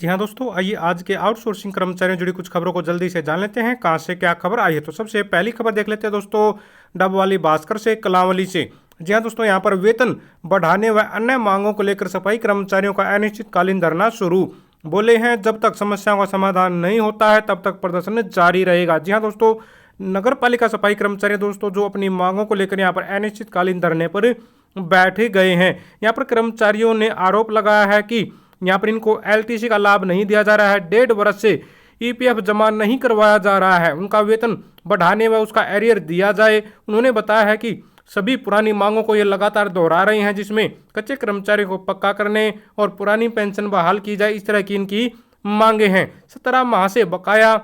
जी हाँ दोस्तों, आइए आज के आउटसोर्सिंग कर्मचारियों जुड़ी कुछ खबरों को जल्दी से जान लेते हैं। कहाँ से क्या खबर आई है, तो सबसे पहली खबर देख लेते हैं दोस्तों, डबवाली भास्कर से कलावली से। जी हाँ दोस्तों, यहाँ पर वेतन बढ़ाने व अन्य मांगों को लेकर सफाई कर्मचारियों का अनिश्चितकालीन धरना शुरू। बोले हैं जब तक समस्याओं का समाधान नहीं होता है तब तक प्रदर्शन जारी रहेगा। जी हाँ दोस्तों, नगर पालिका सफाई कर्मचारी दोस्तों जो अपनी मांगों को लेकर यहाँ पर अनिश्चितकालीन धरने पर बैठे गए हैं। यहाँ पर कर्मचारियों ने आरोप लगाया है कि यहाँ पर इनको एलटीसी का लाभ नहीं दिया जा रहा है, 1.5 वर्ष से ईपीएफ जमा नहीं करवाया जा रहा है, उनका वेतन बढ़ाने व उसका एरियर दिया जाए। उन्होंने बताया है कि सभी पुरानी मांगों को ये लगातार दोहरा रहे हैं, जिसमें कच्चे कर्मचारियों को पक्का करने और पुरानी पेंशन बहाल की जाए, इस तरह की इनकी मांगे हैं। 17 माह से बकाया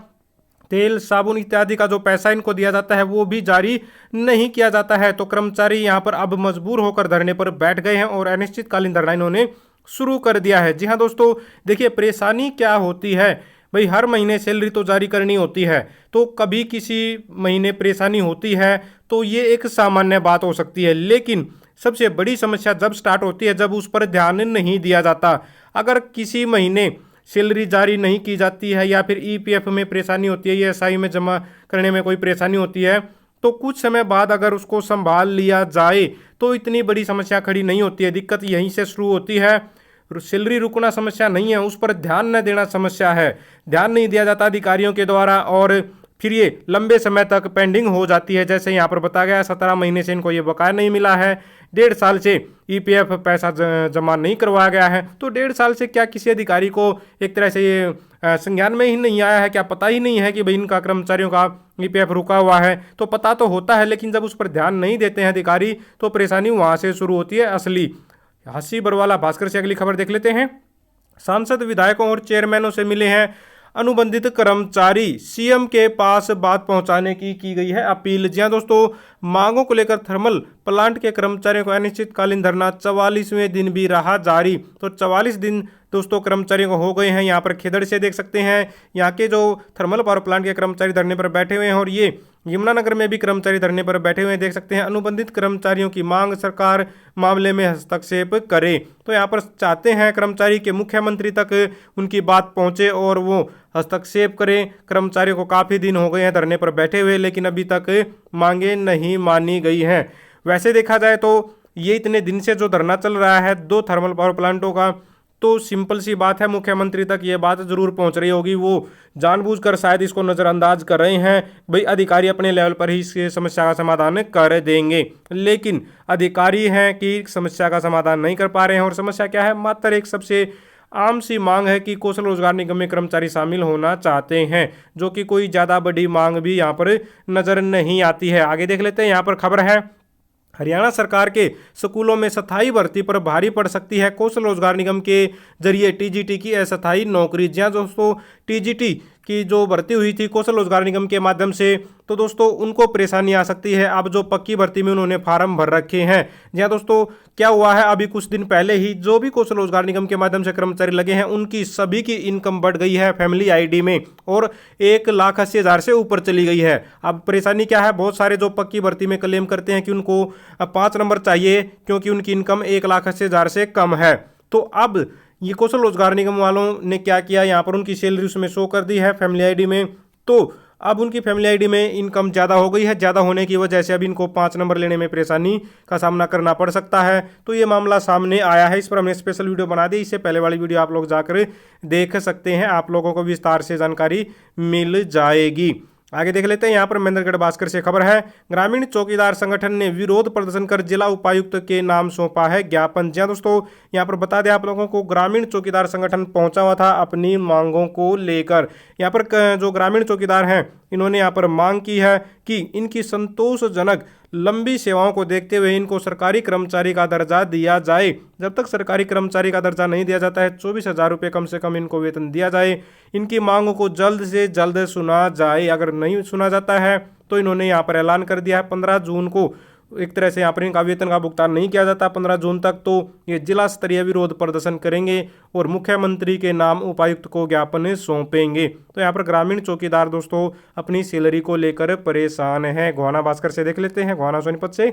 तेल साबुन इत्यादि का जो पैसा इनको दिया जाता है वो भी जारी नहीं किया जाता है। तो कर्मचारी यहाँ पर अब मजबूर होकर धरने पर बैठ गए हैं और अनिश्चितकालीन धरना इन्होंने शुरू कर दिया है। जी हाँ दोस्तों, देखिए परेशानी क्या होती है भाई, हर महीने सैलरी तो जारी करनी होती है, तो कभी किसी महीने परेशानी होती है तो ये एक सामान्य बात हो सकती है। लेकिन सबसे बड़ी समस्या जब स्टार्ट होती है जब उस पर ध्यान नहीं दिया जाता। अगर किसी महीने सैलरी जारी नहीं की जाती है या फिर ईपीएफ में परेशानी होती है, एसआई में जमा करने में कोई परेशानी होती है, तो कुछ समय बाद अगर उसको संभाल लिया जाए तो इतनी बड़ी समस्या खड़ी नहीं होती है। दिक्कत यहीं से शुरू होती है। सैलरी रुकना समस्या नहीं है, उस पर ध्यान न देना समस्या है। ध्यान नहीं दिया जाता अधिकारियों के द्वारा और फिर ये लंबे समय तक पेंडिंग हो जाती है। जैसे यहाँ पर बताया गया 17 महीने से इनको ये बकाया नहीं मिला है, 1.5 साल से ईपीएफ पैसा जमा नहीं करवाया गया है। तो 1.5 साल से क्या किसी अधिकारी को एक तरह से ये संज्ञान में ही नहीं आया है, क्या पता ही नहीं है कि भाई इनका कर्मचारियों का ईपीएफ रुका हुआ है? तो पता तो होता है, लेकिन जब उस पर ध्यान नहीं देते हैं अधिकारी तो परेशानी वहाँ से शुरू होती है असली। हंसी बरवाला भास्कर से अगली खबर देख लेते हैं। सांसद विधायकों और चेयरमैनों से मिले हैं अनुबंधित कर्मचारी, सीएम के पास बात पहुंचाने की गई है अपील। जी हाँ दोस्तों, मांगों को लेकर थर्मल प्लांट के कर्मचारियों को अनिश्चितकालीन धरना 44वें दिन भी रहा जारी। तो 44 दिन दोस्तों कर्मचारियों को हो गए हैं। यहाँ पर खेदड़ से देख सकते हैं, यहाँ के जो थर्मल पावर प्लांट के कर्मचारी धरने पर बैठे हुए हैं और ये यमुनानगर में भी कर्मचारी धरने पर बैठे हुए हैं। देख सकते हैं अनुबंधित कर्मचारियों की मांग सरकार मामले में हस्तक्षेप करे। तो यहाँ पर चाहते हैं कर्मचारी के मुख्यमंत्री तक उनकी बात पहुंचे और वो हस्तक्षेप करें। कर्मचारियों को काफ़ी दिन हो गए हैं धरने पर बैठे हुए, लेकिन अभी तक मांगे नहीं मानी गई हैं। वैसे देखा जाए तो ये इतने दिन से जो धरना चल रहा है 2 थर्मल पावर प्लांटों का, तो सिंपल सी बात है मुख्यमंत्री तक ये बात जरूर पहुंच रही होगी। वो जानबूझकर शायद इसको नज़रअंदाज कर रहे हैं, भाई अधिकारी अपने लेवल पर ही इस समस्या का समाधान कर देंगे। लेकिन अधिकारी हैं कि समस्या का समाधान नहीं कर पा रहे हैं। और समस्या क्या है, मात्र एक सबसे आम सी मांग है कि कौशल रोजगार निगम में कर्मचारी शामिल होना चाहते हैं, जो कि कोई ज़्यादा बड़ी मांग भी यहाँ पर नज़र नहीं आती है। आगे देख लेते हैं, यहाँ पर खबर है हरियाणा सरकार के स्कूलों में स्थायी भर्ती पर भारी पड़ सकती है कौशल रोजगार निगम के जरिए टीजीटी की अस्थायी नौकरी। जी हाँ दोस्तों, टीजीटी की जो भर्ती हुई थी कौशल रोजगार निगम के माध्यम से, तो दोस्तों उनको परेशानी आ सकती है। अब जो पक्की भर्ती में उन्होंने फार्म भर रखे हैं, जी हाँ दोस्तों, क्या हुआ है अभी कुछ दिन पहले ही जो भी कौशल रोजगार निगम के माध्यम से कर्मचारी लगे हैं उनकी सभी की इनकम बढ़ गई है फैमिली आईडी में और 1,80,000 से ऊपर चली गई है। अब परेशानी क्या है, बहुत सारे जो पक्की भर्ती में क्लेम करते हैं कि उनको 5 नंबर चाहिए क्योंकि उनकी इनकम 1,80,000 से कम है। तो अब ये कौशल रोजगार निगम वालों ने क्या किया, यहाँ पर उनकी सैलरी उसमें शो कर दी है फैमिली आईडी में। तो अब उनकी फैमिली आईडी में इनकम ज़्यादा हो गई है, ज़्यादा होने की वजह से अब इनको 5 नंबर लेने में परेशानी का सामना करना पड़ सकता है। तो ये मामला सामने आया है, इस पर हमने स्पेशल वीडियो बना दी। इससे पहले वाली वीडियो आप लोग जाकर देख सकते हैं, आप लोगों को विस्तार से जानकारी मिल जाएगी। आगे देख लेते हैं, यहाँ पर महेंद्रगढ़ भास्कर से खबर है, ग्रामीण चौकीदार संगठन ने विरोध प्रदर्शन कर जिला उपायुक्त के नाम सौंपा है ज्ञापन। जी दोस्तों, यहाँ पर बता दें आप लोगों को, ग्रामीण चौकीदार संगठन पहुंचा हुआ था अपनी मांगों को लेकर। यहाँ पर जो ग्रामीण चौकीदार हैं इन्होंने यहाँ पर मांग की है कि इनकी संतोषजनक लंबी सेवाओं को देखते हुए इनको सरकारी कर्मचारी का दर्जा दिया जाए। जब तक सरकारी कर्मचारी का दर्जा नहीं दिया जाता है 24,000 रुपये कम से कम इनको वेतन दिया जाए। इनकी मांगों को जल्द से जल्द सुना जाए। अगर नहीं सुना जाता है तो इन्होंने यहाँ पर ऐलान कर दिया है 15 जून को एक तरह से यहाँ पर इनका वेतन का भुगतान नहीं किया जाता 15 जून तक, तो ये जिला स्तरीय विरोध प्रदर्शन करेंगे और मुख्यमंत्री के नाम उपायुक्त को ज्ञापन सौंपेंगे। तो यहाँ पर ग्रामीण चौकीदार दोस्तों अपनी सैलरी को लेकर परेशान है। गोहाना भास्कर से देख लेते हैं, गोहाना सोनीपत से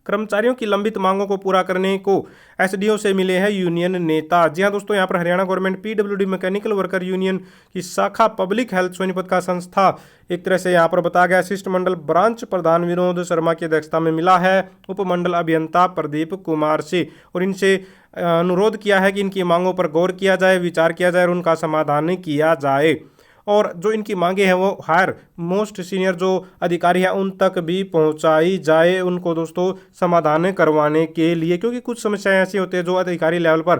कर्मचारियों की लंबित मांगों को पूरा करने को एसडीओ से मिले हैं यूनियन नेता। जी हां दोस्तों, यहाँ पर Haryana government PWD mechanical worker union की शाखा पब्लिक हेल्थ सोनीपत का संस्था एक तरह से यहाँ पर बताया गया शिष्टमंडल ब्रांच प्रधान विनोद शर्मा की अध्यक्षता में मिला है उपमंडल अभियंता प्रदीप कुमार से, और इनसे अनुरोध किया है कि इनकी मांगों पर गौर किया जाए, विचार किया जाए और उनका समाधान किया जाए। और जो इनकी मांगे हैं वो हायर मोस्ट सीनियर जो अधिकारी है उन तक भी पहुंचाई जाए, उनको दोस्तों समाधान करवाने के लिए, क्योंकि कुछ समस्याएं ऐसी होती है जो अधिकारी लेवल पर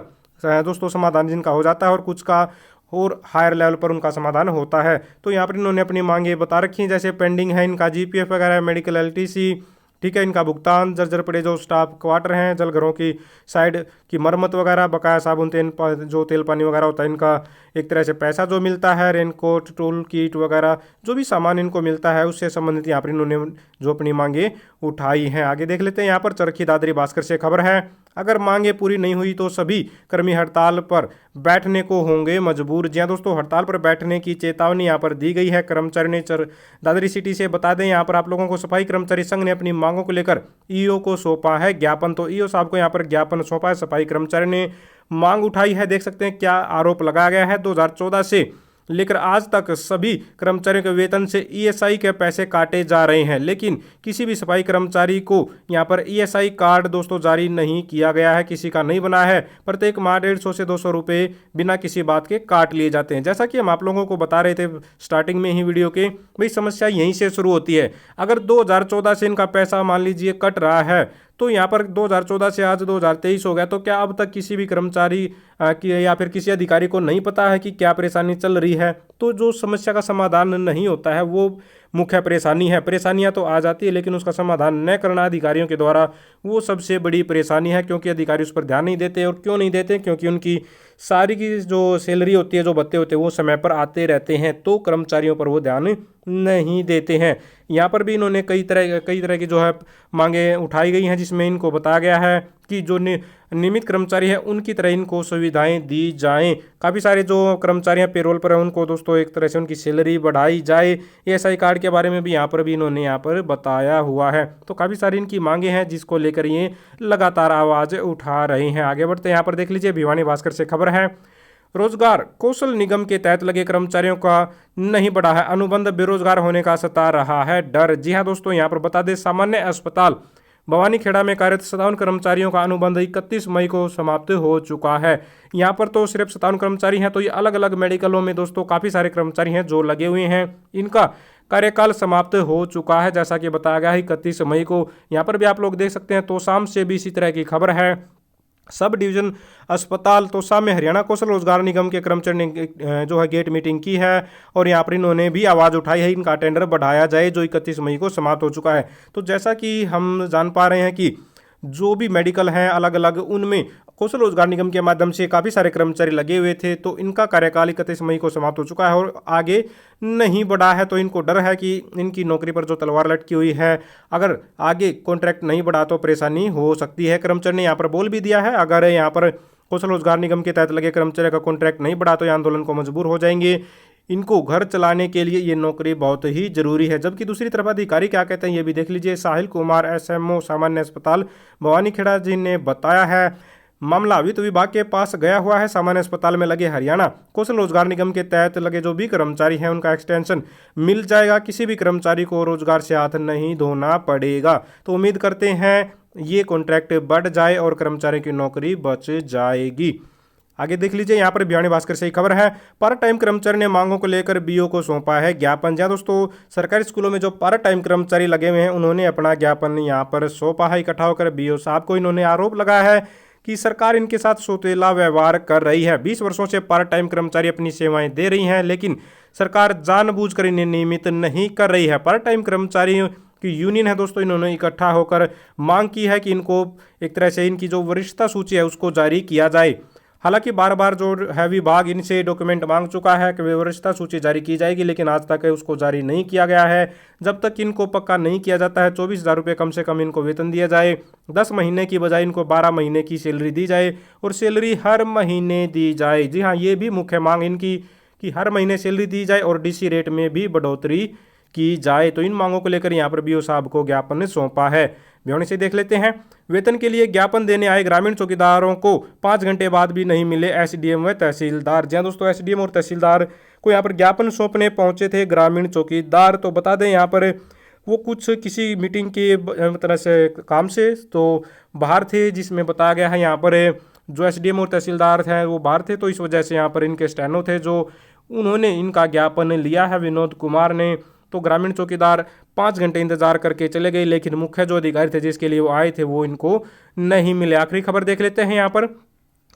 दोस्तों समाधान जिनका हो जाता है और कुछ का और हायर लेवल पर उनका समाधान होता है। तो यहाँ पर इन्होंने अपनी मांगे बता रखी हैं, जैसे पेंडिंग है इनका जीपीएफ वगैरह, मेडिकल एलटीसी, ठीक है, इनका भुगतान, जर्जर पड़े जो स्टाफ क्वार्टर हैं, जलघरों की साइड की मरम्मत वगैरह, बकाया साबुन जो तेल पानी वगैरह होता है इनका एक तरह से पैसा जो मिलता है, रेनकोट टूल किट वगैरह जो भी सामान इनको मिलता है उससे संबंधित यहाँ पर इन्होंने जो अपनी मांगे उठाई हैं। आगे देख लेते हैं, यहाँ पर चरखी दादरी भास्कर से खबर है, अगर मांगे पूरी नहीं हुई तो सभी कर्मी हड़ताल पर बैठने को होंगे मजबूर। जी हाँ दोस्तों, हड़ताल पर बैठने की चेतावनी यहाँ पर दी गई है कर्मचारी ने दादरी सिटी से। बता दें यहाँ पर आप लोगों को, सफाई कर्मचारी संघ ने अपनी मांगों को लेकर ईओ को सौंपा है ज्ञापन। तो ईओ साहब को यहाँ पर ज्ञापन सौंपा है, सफाई कर्मचारी ने मांग उठाई है। देख सकते हैं क्या आरोप लगाया गया है, 2014 से लेकर आज तक सभी कर्मचारियों के वेतन से ईएसआई के पैसे काटे जा रहे हैं, लेकिन किसी भी सफाई कर्मचारी को यहाँ पर ईएसआई कार्ड दोस्तों जारी नहीं किया गया है, किसी का नहीं बना है। प्रत्येक माह 150 से 200 रुपये बिना किसी बात के काट लिए जाते हैं। जैसा कि हम आप लोगों को बता रहे थे स्टार्टिंग में ही वीडियो के, भाई समस्या यहीं से शुरू होती है। अगर 2014 से इनका पैसा मान लीजिए कट रहा है, तो यहाँ पर 2014 से आज 2023 हो गया, तो क्या अब तक किसी भी कर्मचारी की या फिर किसी अधिकारी को नहीं पता है कि क्या परेशानी चल रही है? तो जो समस्या का समाधान नहीं होता है वो मुख्य परेशानी है। परेशानियां तो आ जाती है लेकिन उसका समाधान न करना अधिकारियों के द्वारा वो सबसे बड़ी परेशानी है, क्योंकि अधिकारी उस पर ध्यान नहीं देते। और क्यों नहीं देते? क्योंकि उनकी सारी की जो सैलरी होती है, जो भत्ते होते हैं वो समय पर आते रहते हैं, तो कर्मचारियों पर वो ध्यान नहीं देते हैं। यहाँ पर भी इन्होंने कई तरह की जो है मांगे उठाई गई हैं, जिसमें इनको बताया गया है कि जो नियमित कर्मचारी है उनकी तरह इनको सुविधाएं दी जाएं। काफ़ी सारे जो कर्मचारी हैं पेरोल पर हैं उनको दोस्तों एक तरह से उनकी सैलरी बढ़ाई जाए। ईएसआई कार्ड के बारे में भी यहाँ पर भी इन्होंने यहाँ पर बताया हुआ है। तो काफ़ी सारी इनकी मांगे हैं जिसको लेकर ये लगातार आवाज़ उठा रहे हैं। आगे बढ़ते हैं, यहाँ पर देख लीजिए भिवानी भास्कर से खबर है, रोजगार कौशल निगम के तहत लगे कर्मचारियों का नहीं बढ़ा है अनुबंध, बेरोजगार होने का सता रहा है डर। जी हाँ दोस्तों, यहाँ पर बता दें सामान्य अस्पताल भवानीखेड़ा में कार्यरत 57 कर्मचारियों का अनुबंध 31 मई को समाप्त हो चुका है। यहाँ पर तो सिर्फ 57 कर्मचारी हैं, तो ये अलग अलग मेडिकलों में दोस्तों काफ़ी सारे कर्मचारी हैं जो लगे हुए हैं, इनका कार्यकाल समाप्त हो चुका है जैसा कि बताया गया है 31 मई को। यहाँ पर भी आप लोग देख सकते हैं, तो शाम से भी इसी तरह की खबर है। सब डिवीजन अस्पताल तोसा में हरियाणा कौशल रोजगार निगम के कर्मचारी ने जो है गेट मीटिंग की है और यहाँ पर इन्होंने भी आवाज़ उठाई है इनका टेंडर बढ़ाया जाए जो 31 मई को समाप्त हो चुका है। तो जैसा कि हम जान पा रहे हैं कि जो भी मेडिकल हैं अलग अलग, उनमें कौशल रोजगार निगम के माध्यम से काफ़ी सारे कर्मचारी लगे हुए थे, तो इनका कार्यकाल 31 मई को समाप्त हो चुका है और आगे नहीं बढ़ा है। तो इनको डर है कि इनकी नौकरी पर जो तलवार लटकी हुई है, अगर आगे कॉन्ट्रैक्ट नहीं बढ़ा तो परेशानी हो सकती है। कर्मचारी ने यहाँ पर बोल भी दिया है, अगर यहाँ पर कौशल रोजगार निगम के तहत लगे कर्मचारी का कॉन्ट्रैक्ट नहीं बढ़ा तो ये आंदोलन को मजबूर हो जाएंगे। इनको घर चलाने के लिए ये नौकरी बहुत ही जरूरी है। जबकि दूसरी तरफ अधिकारी क्या कहते हैं ये भी देख लीजिए। साहिल कुमार एसएमओ सामान्य अस्पताल भवानीखेड़ा जी ने बताया है, मामला वित्त विभाग के पास गया हुआ है। सामान्य अस्पताल में लगे हरियाणा कौशल रोजगार निगम के तहत लगे जो भी कर्मचारी हैं उनका एक्सटेंशन मिल जाएगा, किसी भी कर्मचारी को रोजगार से हाथ नहीं धोना पड़ेगा। तो उम्मीद करते हैं ये कॉन्ट्रैक्ट बढ़ जाए और कर्मचारी की नौकरी बच जाएगी। आगे देख लीजिए, यहाँ पर भिवानी भास्कर से ही खबर है, पार्ट टाइम कर्मचारी ने मांगों को लेकर बीओ को सौंपा है ज्ञापन। जहाँ दोस्तों सरकारी स्कूलों में जो पार्ट टाइम कर्मचारी लगे हुए हैं उन्होंने अपना ज्ञापन यहाँ पर सौंपा है इकट्ठा होकर बीओ साहब को। इन्होंने आरोप लगाया है कि सरकार इनके साथ सौतेला व्यवहार कर रही है। 20 वर्षों से पार्ट टाइम कर्मचारी अपनी सेवाएं दे रही हैं, लेकिन सरकार जानबूझकर इन्हें नियमित नहीं कर रही है। पार्ट टाइम कर्मचारियों की यूनियन है दोस्तों, इन्होंने इकट्ठा होकर मांग की है कि इनको एक तरह से इनकी जो वरिष्ठता सूची है उसको जारी किया जाए। हालांकि बार बार जो है विभाग इनसे डॉक्यूमेंट मांग चुका है कि वरिष्ठता सूची जारी की जाएगी, लेकिन आज तक उसको जारी नहीं किया गया है। जब तक इनको पक्का नहीं किया जाता है 24,000 रुपये कम से कम इनको वेतन दिया जाए, 10 महीने की बजाय इनको 12 महीने की सैलरी दी जाए और सैलरी हर महीने दी जाए। जी हाँ, ये भी मुख्य मांग इनकी कि हर महीने सैलरी दी जाए और डीसी रेट में भी बढ़ोतरी की जाए। तो इन मांगों को लेकर यहाँ पर बीओ साहब को ज्ञापन सौंपा है। ब्यौरे से देख लेते हैं। वेतन के लिए ज्ञापन देने आए ग्रामीण चौकीदारों को 5 घंटे बाद भी नहीं मिले एसडीएम व तहसीलदार। जी हाँ दोस्तों, एसडीएम और तहसीलदार को यहाँ पर ज्ञापन सौंपने पहुंचे थे ग्रामीण चौकीदार। तो बता दें यहाँ पर वो कुछ किसी मीटिंग के तरह से काम से तो बाहर थे, जिसमें बताया गया है यहाँ पर जो एसडीएम और तहसीलदार थे वो बाहर थे, तो इस वजह से यहाँ पर इनके स्टेनो थे जो उन्होंने इनका ज्ञापन लिया है विनोद कुमार ने। तो ग्रामीण चौकीदार 5 घंटे इंतजार करके चले गए, लेकिन मुख्य जो अधिकारी थे जिसके लिए वो आए थे वो इनको नहीं मिले। आखिरी खबर देख लेते हैं। यहाँ पर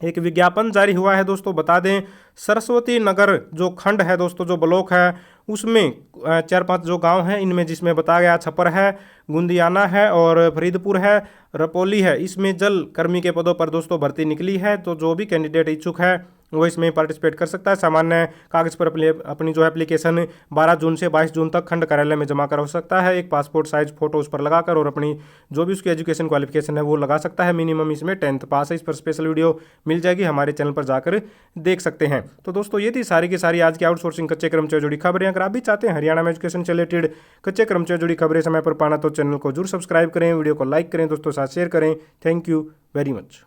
एक विज्ञापन जारी हुआ है दोस्तों, बता दें सरस्वती नगर जो खंड है दोस्तों, जो ब्लॉक है उसमें 4-5 जो गांव हैं इनमें, जिसमें बताया गया छपर है, गुंदियाना है और फरीदपुर है, रपोली है, इसमें जल कर्मी के पदों पर दोस्तों भर्ती निकली है। तो जो भी कैंडिडेट इच्छुक है वो इसमें पार्टिसिपेट कर सकता है। सामान्य कागज पर अपनी जो एप्लीकेशन 12 जून से 22 जून तक खंड कार्यालय में जमा करा सकता है। एक पासपोर्ट साइज फोटो उस पर लगाकर और अपनी जो भी उसकी एजुकेशन क्वालिफिकेशन है वो लगा सकता है। मिनिमम इसमें 10th पास है। इस पर स्पेशल वीडियो मिल जाएगी, हमारे चैनल पर जाकर देख सकते हैं। तो दोस्तों ये थी सारी की सारी आज की आउटसोर्सिंग कच्चे कर्मचारी जुड़ी खबरें। अगर आप भी चाहते हैं हरियाणा में एजुकेशन से रिलेटेड कच्चे कर्मचारी जुड़ी खबरें समय पर पाना तो चैनल को जरूर सब्सक्राइब करें, वीडियो को लाइक करें, दोस्तों साथ शेयर करें। Thank you very much.